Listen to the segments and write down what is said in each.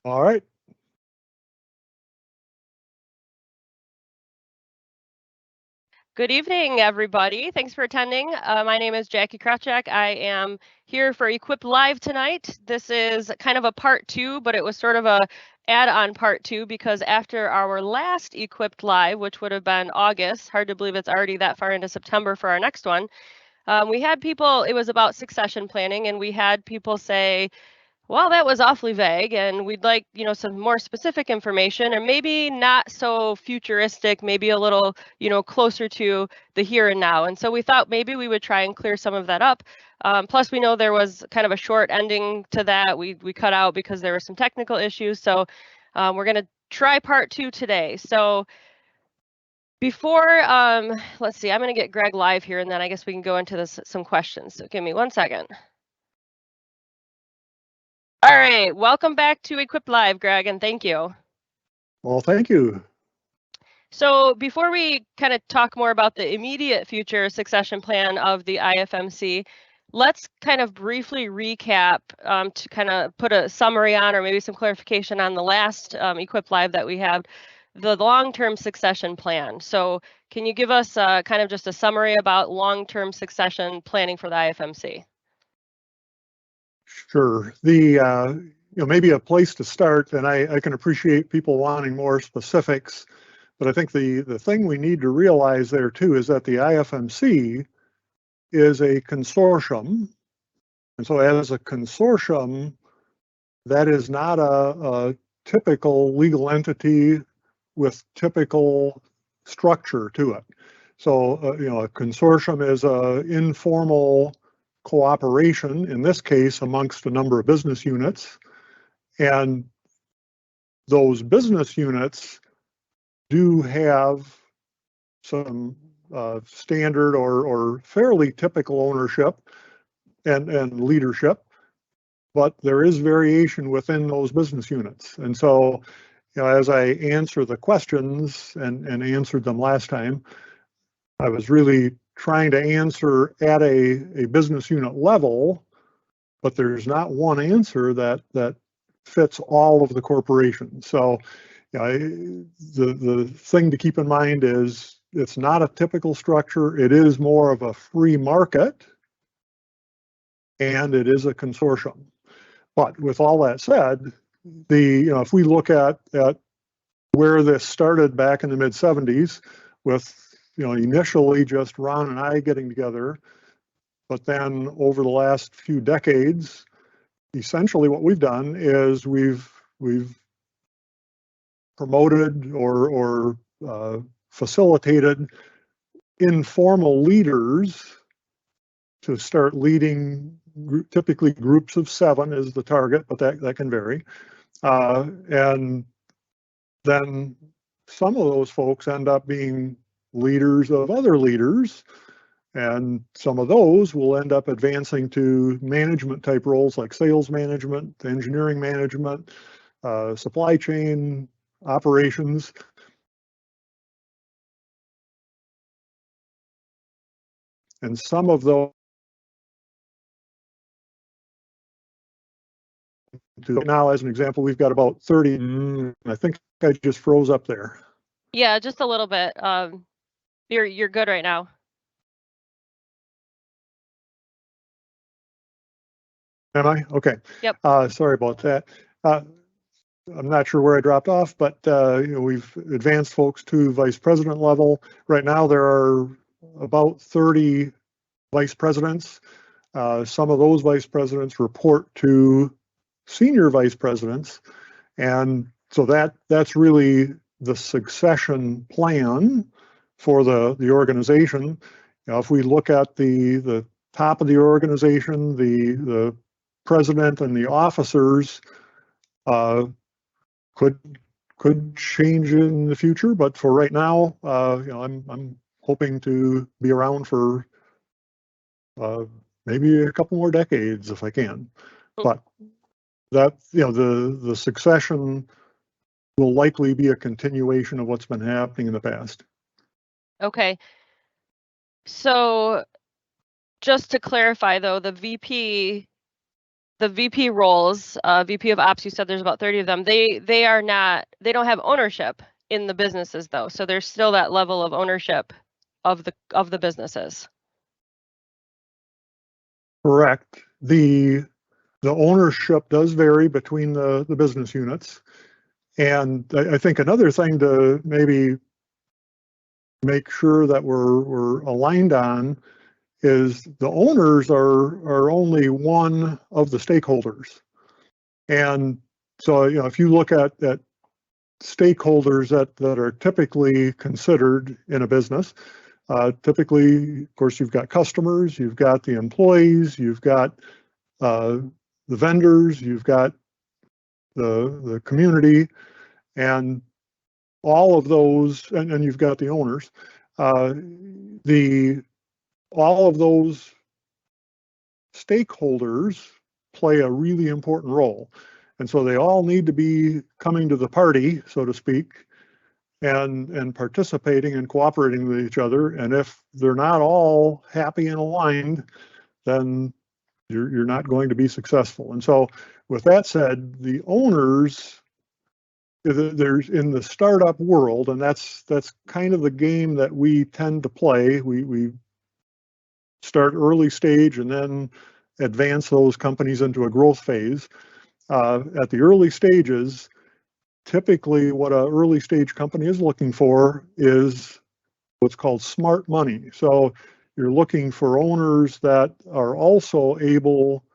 All right. Good evening, everybody. Thanks for attending. My name is Jackie Krawczak. I am here for Equip Live tonight. This is kind of a part 2, but it was sort of a add-on part 2 because after our last Equipped Live, which would have been August, hard to believe it's already that far into September for our next one, we had people, it was about succession planning, and we had people say, well, that was awfully vague, and we'd like, some more specific information, or maybe not so futuristic, maybe a little, closer to the here and now. And so we thought maybe we would try and clear some of that up. Plus, we know there was kind of a short ending to that. We cut out because there were some technical issues. So we're going to try part 2 today. So before, let's see, I'm going to get Greg live here, and then I guess we can go into some questions. So give me 1 second. All right, welcome back to Equip Live, Greg, and thank you. Well, thank you. So before we kind of talk more about the immediate future succession plan of the IFMC, let's kind of briefly recap to kind of put a summary on, or maybe some clarification on the last Equip Live that we have, the long-term succession plan. So can you give us kind of just a summary about long-term succession planning for the IFMC? Sure. Maybe a place to start, and I can appreciate people wanting more specifics, but I think the thing we need to realize there too is that the IFMC is a consortium. And so as a consortium, that is not a typical legal entity with typical structure to it. So, a consortium is an informal cooperation, in this case, amongst a number of business units. And those business units do have some standard or fairly typical ownership and leadership, but there is variation within those business units. And so, as I answer the questions and answered them last time, I was really trying to answer at a business unit level, but there's not one answer that fits all of the corporations. So the thing to keep in mind is it's not a typical structure. It is more of a free market, and it is a consortium. But with all that said, if we look at where this started back in the mid 70s with initially just Ron and I getting together, but then over the last few decades, essentially what we've done is we've promoted or facilitated informal leaders to start leading. Typically groups of 7 is the target, but that can vary. And then some of those folks end up being leaders of other leaders, and some of those will end up advancing to management type roles like sales management, engineering management, supply chain operations. And some of those, now as an example, we've got about 30. I think I just froze up there. Yeah, just a little bit. You're good right now. Am I? Okay. Yep. Sorry about that. I'm not sure where I dropped off, but we've advanced folks to vice president level. Right now, there are about 30 vice presidents. Some of those vice presidents report to senior vice presidents, and so that's really the succession plan for the organization. If we look at the top of the organization, the president and the officers could change in the future, but for right now, I'm hoping to be around for maybe a couple more decades if I can. But that the succession will likely be a continuation of what's been happening in the past. Okay. So just to clarify, though, the VP the VP roles, VP of Ops, you said there's about 30 of them. They don't have ownership in the businesses though. So there's still that level of ownership of the businesses. Correct. The ownership does vary between the business units. And I think another thing to maybe make sure that we're aligned on is the owners are only one of the stakeholders. And so, if you look at stakeholders that are typically considered in a business, typically, of course, you've got customers, you've got the employees, you've got the vendors, you've got the community, and all of those, and you've got the owners. All of those stakeholders play a really important role. And so they all need to be coming to the party, so to speak, and participating and cooperating with each other. And if they're not all happy and aligned, then you're not going to be successful. And so with that said, the owners, there's in the startup world, and that's kind of the game that we tend to play. We start early stage and then advance those companies into a growth phase. At the early stages, typically what an early stage company is looking for is what's called smart money. So you're looking for owners that are also able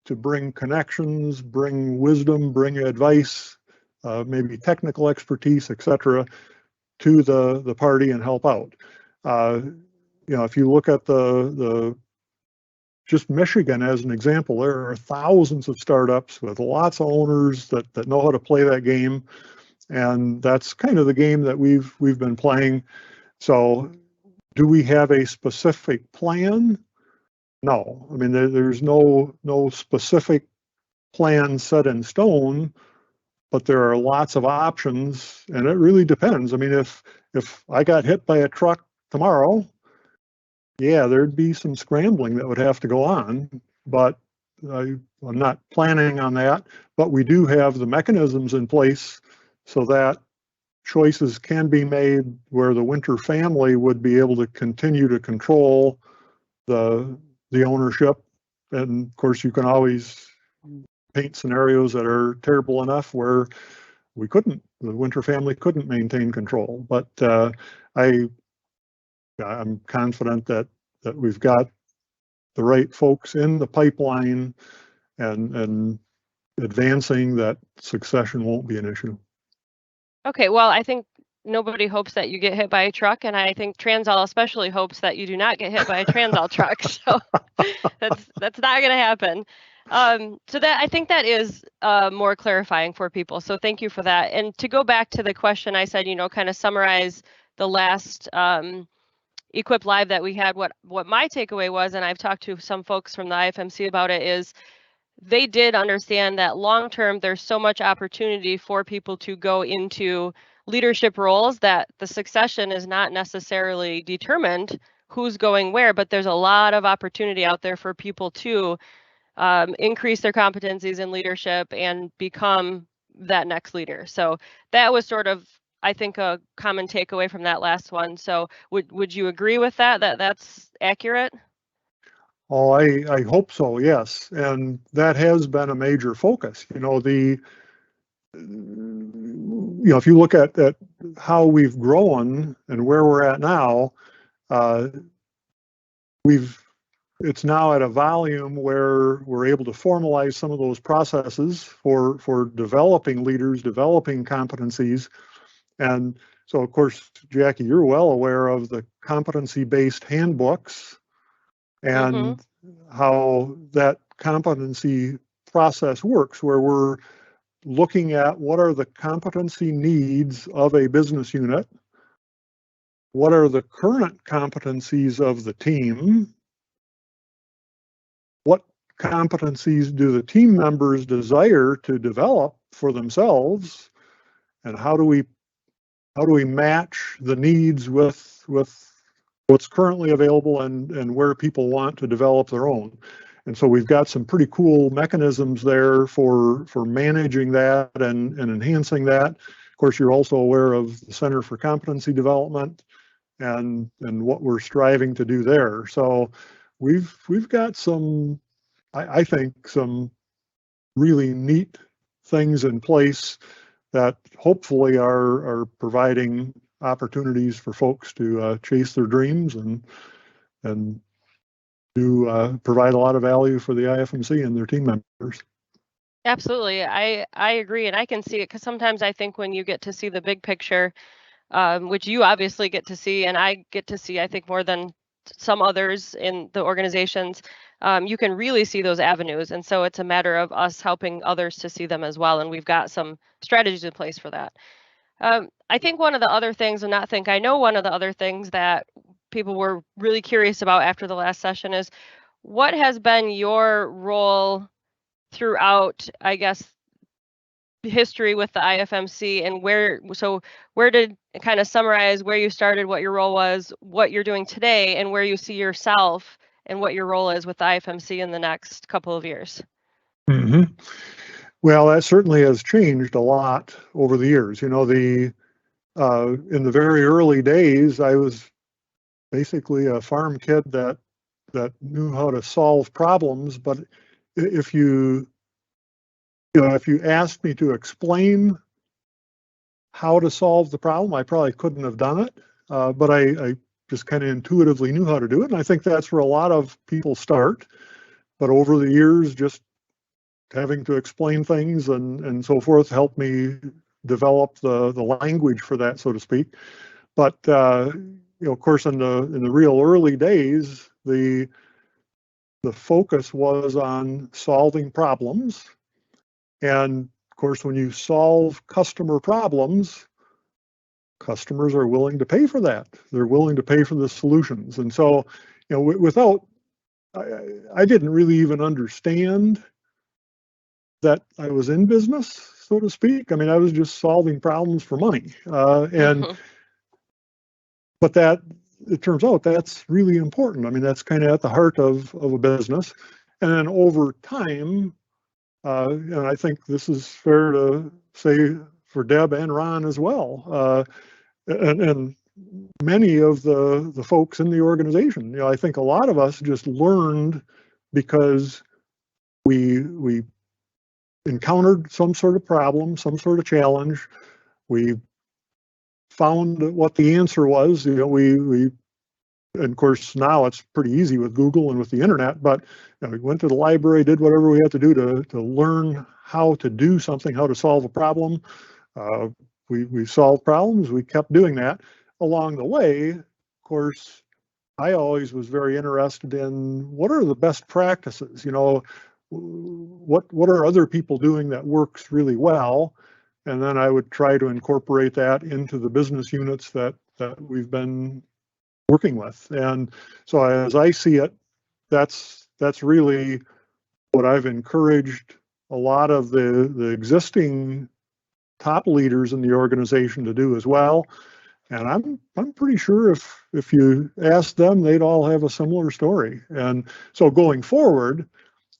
to bring connections, bring wisdom, bring advice, maybe technical expertise, etc., to the party and help out. If you look at just Michigan as an example, there are thousands of startups with lots of owners that know how to play that game, and that's kind of the game that we've been playing. So, do we have a specific plan? No, I mean there's no specific plan set in stone, but there are lots of options, and it really depends. I mean, if I got hit by a truck tomorrow, yeah, there'd be some scrambling that would have to go on, but I'm not planning on that. But we do have the mechanisms in place so that choices can be made where the Winter family would be able to continue to control the ownership. And of course, you can always paint scenarios that are terrible enough where the Winter family couldn't maintain control. But I'm confident that we've got the right folks in the pipeline and advancing that succession won't be an issue. Okay, well, I think nobody hopes that you get hit by a truck, and I think Transall especially hopes that you do not get hit by a Transall truck. So that's not going to happen. So that I think that is more clarifying for people. So thank you for that. And to go back to the question, I said, kind of summarize the last Equip Live that we had. What my takeaway was, and I've talked to some folks from the IFMC about it, is they did understand that long term there's so much opportunity for people to go into leadership roles that the succession is not necessarily determined who's going where, but there's a lot of opportunity out there for people to increase their competencies in leadership and become that next leader. So that was sort of, I think, a common takeaway from that last one. So would you agree with that that's accurate? Oh, I hope so, yes. And that has been a major focus. If you look at how we've grown and where we're at now, it's now at a volume where we're able to formalize some of those processes for developing leaders, developing competencies. And so, of course, Jackie, you're well aware of the competency-based handbooks and how that competency process works, where we're looking at what are the competency needs of a business unit, what are the current competencies of the team, what competencies do the team members desire to develop for themselves, and how do we match the needs with what's currently available and where people want to develop their own. And so we've got some pretty cool mechanisms there for managing that and enhancing that. Of course, you're also aware of the Center for Competency Development and what we're striving to do there. So we've got some, I think, some really neat things in place that hopefully are providing opportunities for folks to chase their dreams and do provide a lot of value for the IFMC and their team members. Absolutely. I agree. And I can see it because sometimes I think when you get to see the big picture, which you obviously get to see, and I get to see, I think, more than some others in the organizations, you can really see those avenues. And so it's a matter of us helping others to see them as well. And we've got some strategies in place for that. I think one of the other things, I know one of the other things that people were really curious about after the last session is what has been your role throughout, I guess, history with the IFMC and where did kind of summarize where you started, what your role was, what you're doing today, and where you see yourself and what your role is with the IFMC in the next couple of years. Mm-hmm. Well, that certainly has changed a lot over the years. You know, in the very early days, I was basically a farm kid that knew how to solve problems. But if you asked me to explain how to solve the problem, I probably couldn't have done it. But I just kind of intuitively knew how to do it. And I think that's where a lot of people start. But over the years, just having to explain things and so forth helped me develop the language for that, so to speak. But of course, in the real early days, the focus was on solving problems. And of course, when you solve customer problems, customers are willing to pay for that. They're willing to pay for the solutions. And so, without, I didn't really even understand that I was in business, so to speak. I mean, I was just solving problems for money. But that, it turns out that's really important. I mean, that's kind of at the heart of a business. And then over time, and I think this is fair to say for Deb and Ron as well, and many of the folks in the organization, I think a lot of us just learned because we encountered some sort of problem, some sort of challenge. We found what the answer was. We and of course now it's pretty easy with Google and with the internet. But we went to the library, did whatever we had to do to learn how to do something, how to solve a problem. We solved problems. We kept doing that. Along the way, of course, I always was very interested in what are the best practices. What are other people doing that works really well? And then I would try to incorporate that into the business units that we've been working with. And so as I see it, that's really what I've encouraged a lot of the existing top leaders in the organization to do as well. And I'm pretty sure if you ask them, they'd all have a similar story. And so going forward,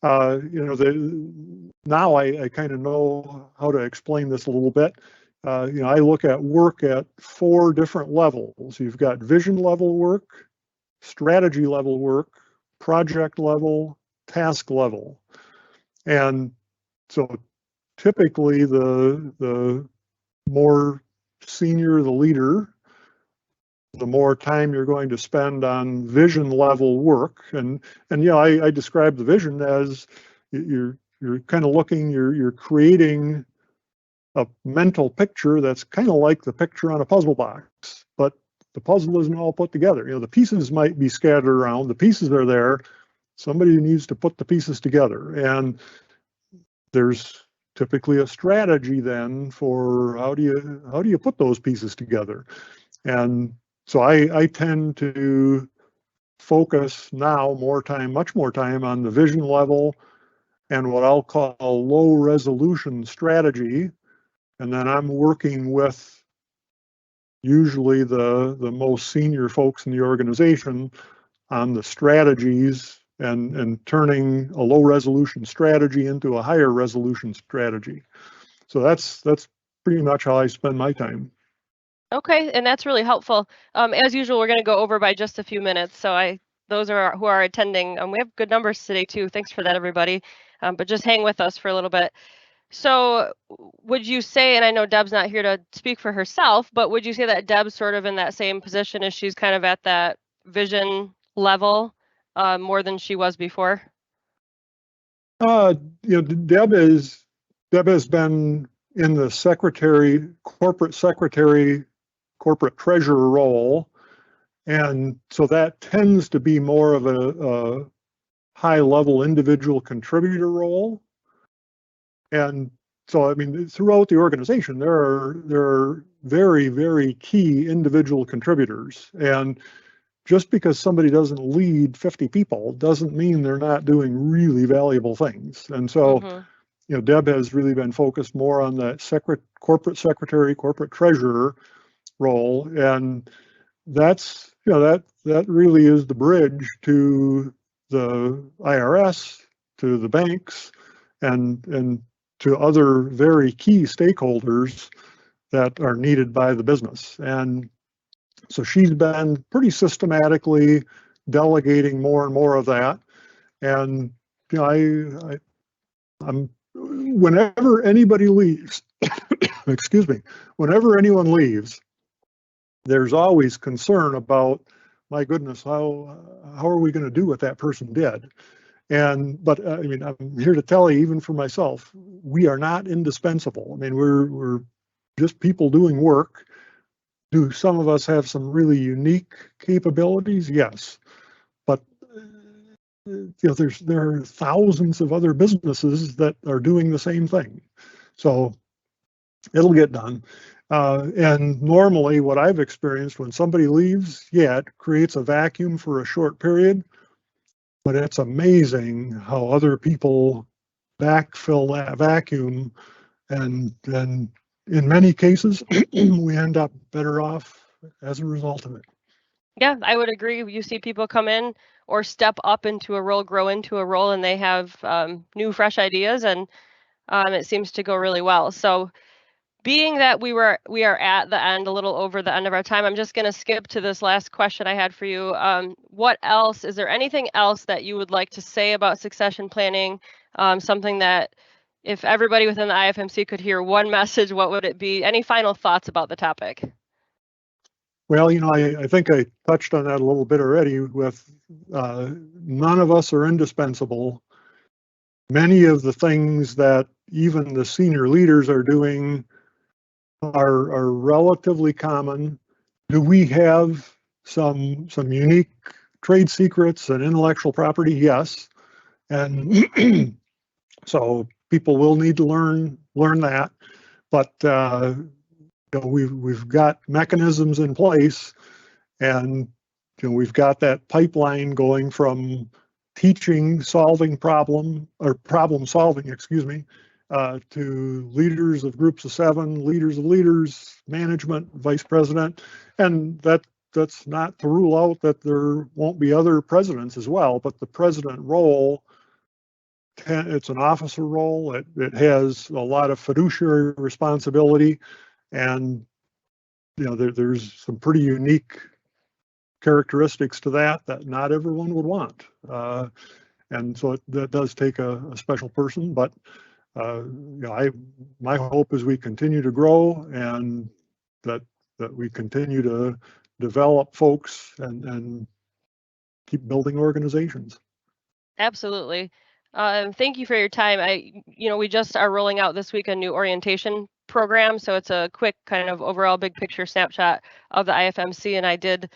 now I kind of know how to explain this a little bit. I look at work at 4 different levels. You've got vision level work, strategy level work, project level, task level. And so typically the more senior the leader, the more time you're going to spend on vision level work. And I describe the vision as you're kind of looking, you're creating a mental picture that's kind of like the picture on a puzzle box, but the puzzle isn't all put together. The pieces might be scattered around, the pieces are there. Somebody needs to put the pieces together. And there's typically a strategy then for how do you put those pieces together. And so I tend to focus now much more time on the vision level and what I'll call low resolution strategy. And then I'm working with usually the most senior folks in the organization on the strategies and turning a low resolution strategy into a higher resolution strategy. So that's pretty much how I spend my time. Okay, and that's really helpful. As usual, we're going to go over by just a few minutes. So those are who are attending. We have good numbers today too. Thanks for that, everybody. But just hang with us for a little bit. So would you say, and I know Deb's not here to speak for herself, but would you say that Deb's sort of in that same position as she's kind of at that vision level more than she was before? Deb has been in the corporate secretary, corporate treasurer role, and so that tends to be more of a high-level individual contributor role. And so, I mean, throughout the organization, there are very, very key individual contributors. And just because somebody doesn't lead 50 people doesn't mean they're not doing really valuable things. And so, Deb has really been focused more on the corporate secretary, corporate treasurer role. And that's, that really is the bridge to the IRS, to the banks, and to other very key stakeholders that are needed by the business. And so she's been pretty systematically delegating more and more of that. And I'm whenever anybody leaves, excuse me, whenever anyone leaves, there's always concern about, my goodness, how are we going to do what that person did? But I mean, I'm here to tell you, even for myself, we are not indispensable. I mean, we're just people doing work. Do some of us have some really unique capabilities? Yes, but there are thousands of other businesses that are doing the same thing. So it'll get done. And normally, what I've experienced when somebody leaves, it creates a vacuum for a short period. But it's amazing how other people backfill that vacuum, and in many cases, we end up better off as a result of it. Yeah, I would agree. You see people come in or step up into a role, grow into a role, and they have new, fresh ideas, and it seems to go really well. So being that we are at the end, a little over the end of our time, I'm just going to skip to this last question I had for you. What else, is there anything else that you would like to say about succession planning? Something that if everybody within the IFMC could hear one message, what would it be? Any final thoughts about the topic? Well, I think I touched on that a little bit already with none of us are indispensable. Many of the things that even the senior leaders are doing are relatively common. Do we have some unique trade secrets and intellectual property? Yes. And so people will need to learn that. But we've got mechanisms in place, and we've got that pipeline going from problem solving, excuse me, to leaders of groups of 7, leaders of leaders, management, vice president, and that's not to rule out that there won't be other presidents as well. But the president role, it's an officer role. It has a lot of fiduciary responsibility, and there's some pretty unique characteristics to that not everyone would want. And so that does take a special person. But my hope is we continue to grow, and that we continue to develop folks and keep building organizations. Absolutely. Thank you for your time. We just are rolling out this week a new orientation program, so it's a quick kind of overall big picture snapshot of the IFMC, and I did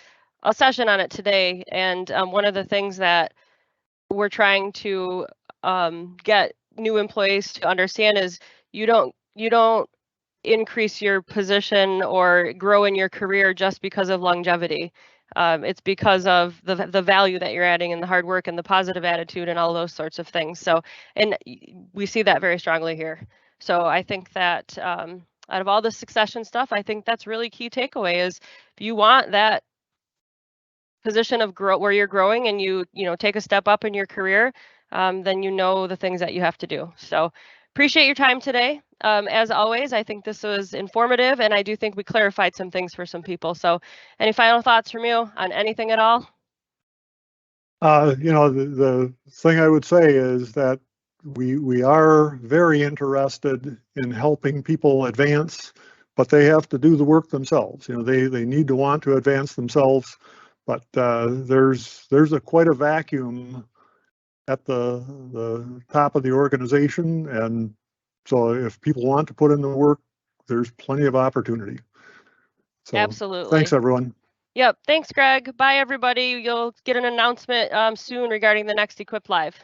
a session on it today. And one of the things that we're trying to get new employees to understand is you don't increase your position or grow in your career just because of longevity. It's because of the value that you're adding and the hard work and the positive attitude and all those sorts of things. So, and we see that very strongly here. So I think that out of all the succession stuff, I think that's really key takeaway is if you want that position of where you're growing and you take a step up in your career, then you know the things that you have to do. So appreciate your time today. As always, I think this was informative, and I do think we clarified some things for some people. So any final thoughts from you on anything at all? The thing I would say is that we are very interested in helping people advance, but they have to do the work themselves. They need to want to advance themselves, but there's quite a vacuum at the top of the organization, and so if people want to put in the work, there's plenty of opportunity. So Absolutely. thanks, everyone. Yep. Thanks, Greg. Bye, everybody. You'll get an announcement soon regarding the next Equip Live.